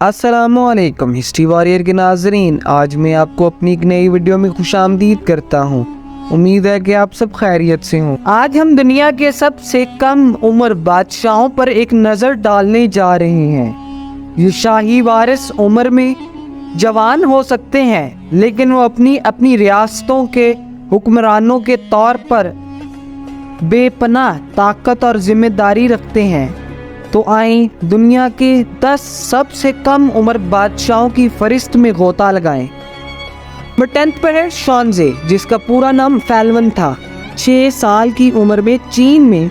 अस्सलामुअलैकुम history warrior के नाजरीन, आज मैं आपको अपनी एक नई वीडियो में खुशामदीद करता हूँ। उम्मीद है कि आप सब खैरियत से हों। आज हम दुनिया के सबसे कम उम्र बादशाहों पर एक नज़र डालने जा रहे हैं। ये शाही वारिस उम्र में जवान हो सकते हैं, लेकिन वो अपनी रियासतों के हुक्मरानों के तौर पर बेपनाह ताकत और जिम्मेदारी रखते हैं। तो आइए दुनिया के 10 सबसे कम उम्र बादशाहों की फहरिस्त में गोता लगाएं। नंबर 10 पर है शॉन्जे, जिसका पूरा नाम फैलवन था। 6 साल की उम्र में चीन में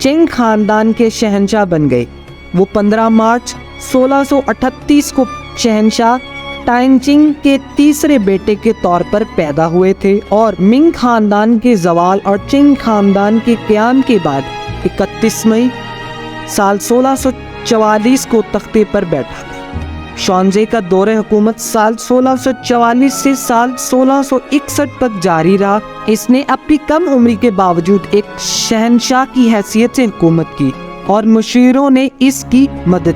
चिंग खानदान के शहंशाह बन गए। वो 15 मार्च 1638 को शहंशाह टाइनचिंग के तीसरे बेटे के तौर पर पैदा हुए थे और मिंग खानदान के जवाल और चिंग खानदान के क़याम के बाद 31 मई साल 1644 को तख्ते पर बैठा था। शॉन्जे का दौरे हुकूमत साल 1644 से साल 1661 तक जारी रहा। इसने अपनी कम उम्र के बावजूद एक शहंशाह की हैसियत से हुकूमत की और मुशीरों ने इसकी मदद।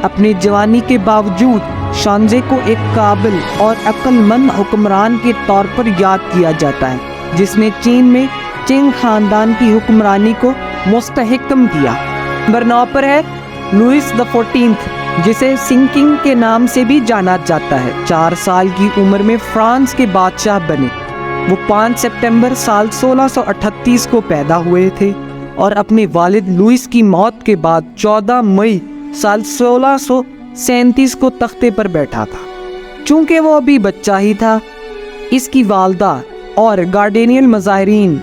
अपनी जवानी के बावजूद शॉन्जे को एक काबिल और अक्लमंद हुक्मरान के तौर पर याद किया जाता है, जिसने चीन में चिंग खानदान की हुक्मरानी को मुस्तहकम किया। नंबर 9 पर है लुइस द 14th, जिसे सिंकिंग के नाम से भी जाना जाता है। 4 साल की उम्र में फ्रांस के बादशाह बने। वो 5 सितंबर साल 1638 को पैदा हुए थे और अपने वालिद लुइस की मौत के बाद 14 मई साल 1637 को तख्ते पर बैठा था। चूंकि वो अभी बच्चा ही था, इसकी वालदा और गार्डेनियल मज़ाहिरीन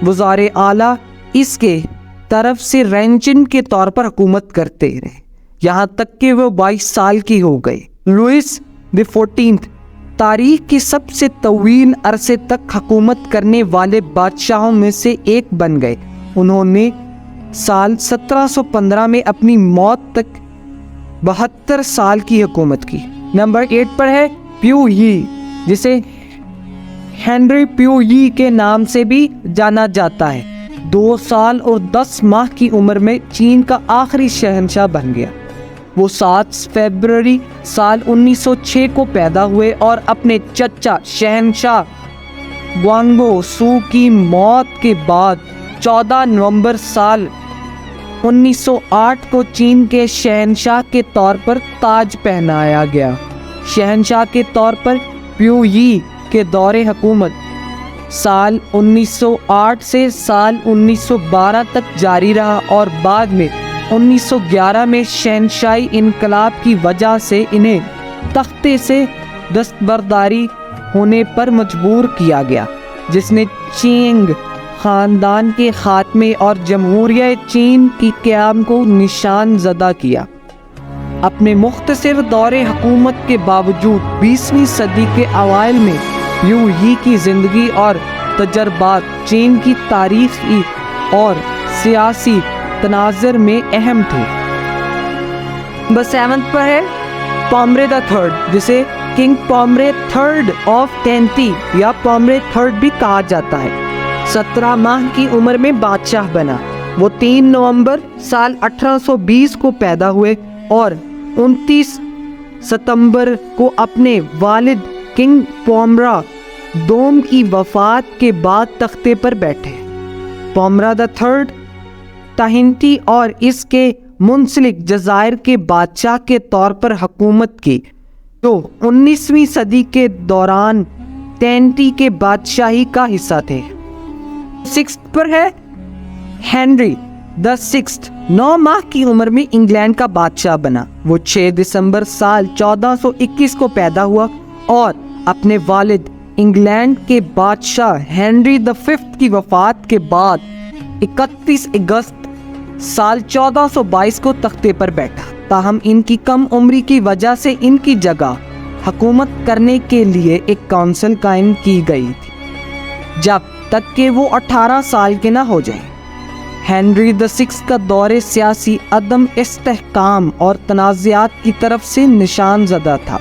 वज़ारे आला इसके तरफ से रेंचिन के तौर पर हुकूमत करते रहे, यहाँ तक कि वो 22 साल की हो गए। लुइस द 14th तारीख के सबसे तवील अरसे तक हुकूमत करने वाले बादशाहों में से एक बन गए। उन्होंने साल 1715 में अपनी मौत तक 72 साल की हुकूमत की। नंबर 8 पर है प्यू यी, जिसे हेनरी प्यू यी के नाम से भी जाना जाता है। 2 साल और 10 माह की उम्र में चीन का आखिरी शहंशाह बन गया। वो 7 फरवरी साल 1906 को पैदा हुए और अपने चचा शहंशाह ग्वांगो सू की मौत के बाद 14 नवंबर साल 1908 को चीन के शहंशाह के तौर पर ताज पहनाया गया। शहंशाह के तौर पर प्यू यी के दौरे हुकूमत साल 1908 से साल 1912 तक जारी रहा और बाद में 1911 में शहंशाही इनकलाब की वजह से इन्हें तख्ते से दस्तबरदारी होने पर मजबूर किया गया, जिसने चिंग खानदान के खात्मे और जमहूरिया चीन की क़याम को निशान ज़दा किया। अपने मुख्तसर दौरे हुकूमत के बावजूद 20वीं सदी के अवाइल में प्यू यी की ज़िंदगी और तजर्बात चीन की तारीख़ी और सियासी तनाज़र में अहम थे। बस 7 पर है पोम्बरे द 3rd, जिसे किंग पोम्बरे 3rd ऑफ टेंटी या पोम्बरे 3rd भी कहा जाता है। 17 माह की उम्र में बादशाह बना। वो 3 नवंबर साल 1820 को पैदा हुए और 29 सितंबर को अपने वालिद किंग पोम्बरा दोम की वफ़ात के बाद तख्ते पर बैठे। पोम्बरा द 3rd ताहिती और इसके मुंसलिक जज़ायर के बादशाह के तौर पर हुकूमत की, तो 19वीं सदी के दौरान टेंटी के बादशाही का हिस्सा थे। 6 पर है हेनरी द 6th। 9 माह की उम्र में इंग्लैंड का बादशाह बना। वो 6 दिसंबर साल 1421 को पैदा हुआ और अपने वालिद इंग्लैंड के बादशाह हेनरी द 5th की वफ़ात के बाद 31 अगस्त साल 1422 को तख्ते पर बैठा। ताहम इनकी कम उम्री की वजह से इनकी जगह हुकूमत करने के लिए एक काउंसिल कायम की गई थी, जब तक कि वो 18 साल के न हो जाए। हेनरी द 6th का दौरे सियासी अदम इस्तेहकाम और तनाज़ात की तरफ से निशान ज़दा था,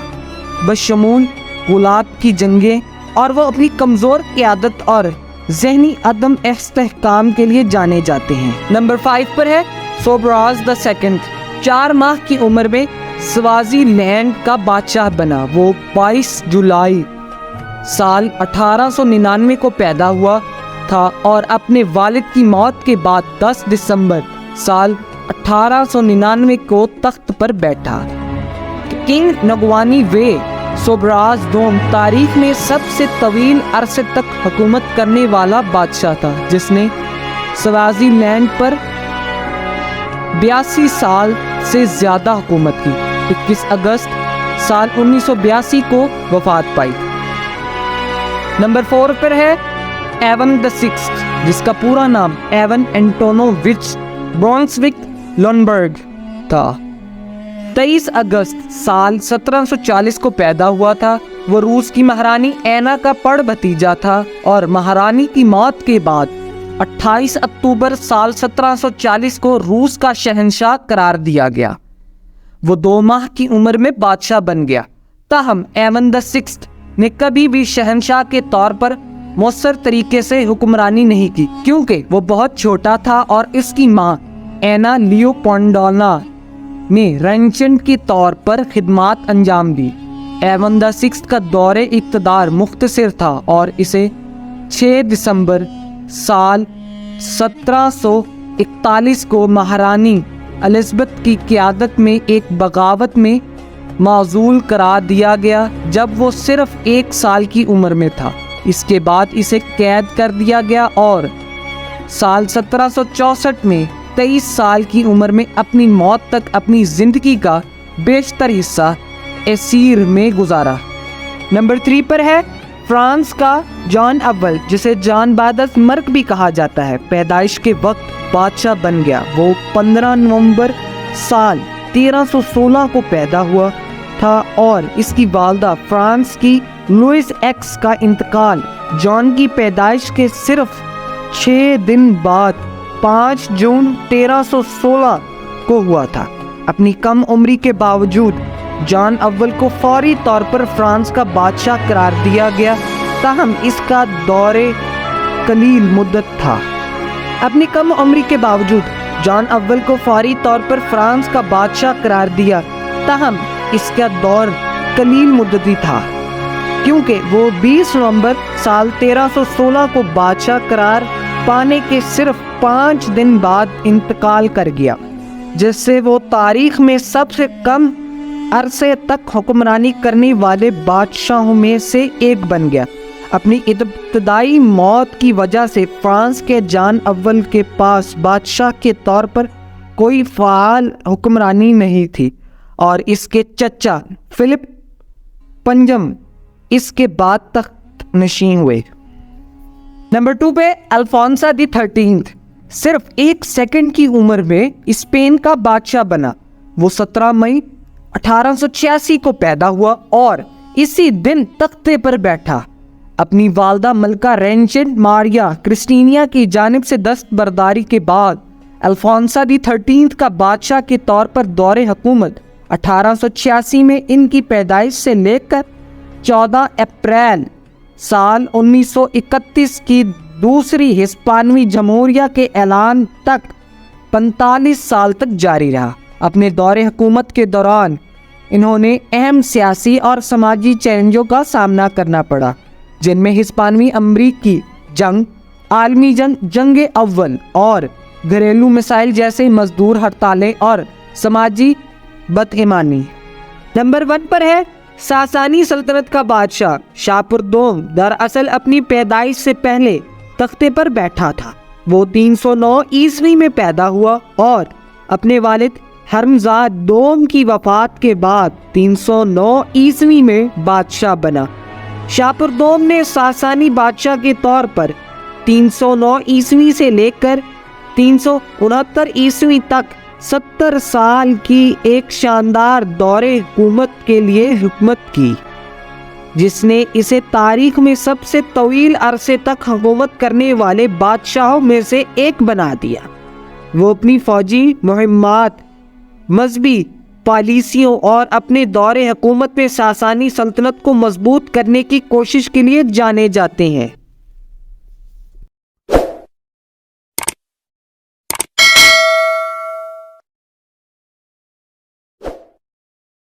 बशमूल गुलाब की जंगें, और वो अपनी कमज़ोर क़यादत और ज़हनी अदम इस्तेहकाम के लिए जाने जाते हैं। नंबर 5 पर है सोबराज द 2nd। 4 माह की उम्र में سوازی لینڈ کا بادشاہ بنا۔ وہ 22 جولائی سال 1899 کو پیدا ہوا تھا اور اپنے والد کی موت کے بعد 10 دسمبر سال 1899 کو تخت پر بیٹھا۔ کنگ نگوانی وے سوبراز دوم تاریخ میں سب سے طویل عرصے تک حکومت کرنے والا بادشاہ تھا، جس نے سوازی لینڈ پر 82 سال سے زیادہ حکومت کی۔ 21 اگست سال 1982 کو وفات پائی۔ نمبر 4 پر ہے ایون the sixth، جس کا پورا نام ایون اینٹونووچ برونسوک لونبرگ تھا۔ 23 اگست سال 1740 کو پیدا ہوا تھا۔ وہ روس کی مہارانی اینا کا بڑ بھتیجا تھا اور مہارانی کی موت کے بعد 28 اکتوبر سال 1740 کو روس کا شہنشاہ قرار دیا گیا۔ وہ 2 ماہ کی عمر میں بادشاہ بن گیا۔ تاہم ایون the sixth نے کبھی بھی شہنشاہ کے طور پر مؤثر طریقے سے حکمرانی نہیں کی، کیونکہ وہ بہت چھوٹا تھا اور اس کی ماں اینا لیوپولڈونا نے رینچنٹ کے طور پر خدمات انجام دی۔ ایون the sixth کا دور اقتدار مختصر تھا اور اسے 6 دسمبر سال 1741 کو مہارانی الزبتھ کی قیادت میں ایک بغاوت میں معزول قرار دیا گیا جب وہ صرف 1 سال کی عمر میں تھا۔ اس کے بعد اسے قید کر دیا گیا اور سال 1764 میں 23 سال کی عمر میں اپنی موت تک اپنی زندگی کا بیشتر حصہ اسیر میں گزارا۔ نمبر 3 پر ہے فرانس کا جان اول، جسے جان بعد از مرگ بھی کہا جاتا ہے، پیدائش کے وقت بادشاہ بن گیا۔ وہ 15 نومبر سال 1316 کو پیدا ہوا تھا اور اس کی والدہ فرانس کی لوئس ایکس کا انتقال جان کی پیدائش کے صرف 6 دن بعد 5 جون 1316 کو ہوا تھا۔ اپنی کم عمری کے باوجود جان اول کو فوری طور پر فرانس کا بادشاہ قرار دیا گیا، تاہم اس کا دور قلیل مدت تھا۔ اپنی کم عمری کے باوجود جان اول کو فوری طور پر فرانس کا بادشاہ قرار دیا، تاہم اس کا دور قلیل مدتی تھا، کیونکہ وہ 20 نومبر سال 1316 کو بادشاہ قرار پانے کے صرف 5 دن بعد انتقال کر گیا، جس سے وہ تاریخ میں سب سے کم عرصے تک حکمرانی کرنے والے بادشاہوں میں سے ایک بن گیا۔ اپنی ابتدائی موت کی وجہ سے فرانس کے جان اول کے پاس بادشاہ کے طور پر کوئی فعال حکمرانی نہیں تھی اور اس کے چچا فلپ پنجم اس کے بعد تخت نشین ہوئے۔ نمبر 2 پہ الفونسا دی 13 صرف 1 سیکنڈ کی عمر میں اسپین کا بادشاہ بنا۔ وہ 17 مئی 1886 کو پیدا ہوا اور اسی دن تختے پر بیٹھا۔ اپنی والدہ ملکہ رینچنٹ ماریا کرسٹینیا کی جانب سے دستبرداری کے بعد الفونسا دی 13 کا بادشاہ کے طور پر دور حکومت 1886 میں ان کی پیدائش سے لے کر 14 اپریل سال 1931 کی دوسری ہسپانوی جمہوریہ کے اعلان تک 45 سال تک جاری رہا۔ اپنے دور حکومت کے دوران انہوں نے اہم سیاسی اور سماجی چیلنجوں کا سامنا کرنا پڑا، جن میں ہسپانوی امریکی جنگ، عالمی جنگ، جنگ اول اور گھریلو مسائل جیسے مزدور ہڑتالیں اور سماجی بدامنی۔ نمبر 1 پر ہے ساسانی سلطنت کا بادشاہ شاپور دوم۔ دراصل اپنی پیدائش سے پہلے تختے پر بیٹھا تھا۔ وہ 309 عیسوی میں پیدا ہوا اور اپنے والد ہرمزاد دوم کی وفات کے بعد 309 عیسوی میں بادشاہ بنا۔ شاپور دوم نے ساسانی بادشاہ کے طور پر 309 عیسوی سے لے کر 369 عیسوی تک 70 سال کی ایک شاندار دور حکومت کے لیے حکومت کی، جس نے اسے تاریخ میں سب سے طویل عرصے تک حکومت کرنے والے بادشاہوں میں سے ایک بنا دیا۔ وہ اپنی فوجی مہمات، مذہبی پالیسیوں اور اپنے دور حکومت میں ساسانی سلطنت کو مضبوط کرنے کی کوشش کے لیے جانے جاتے ہیں۔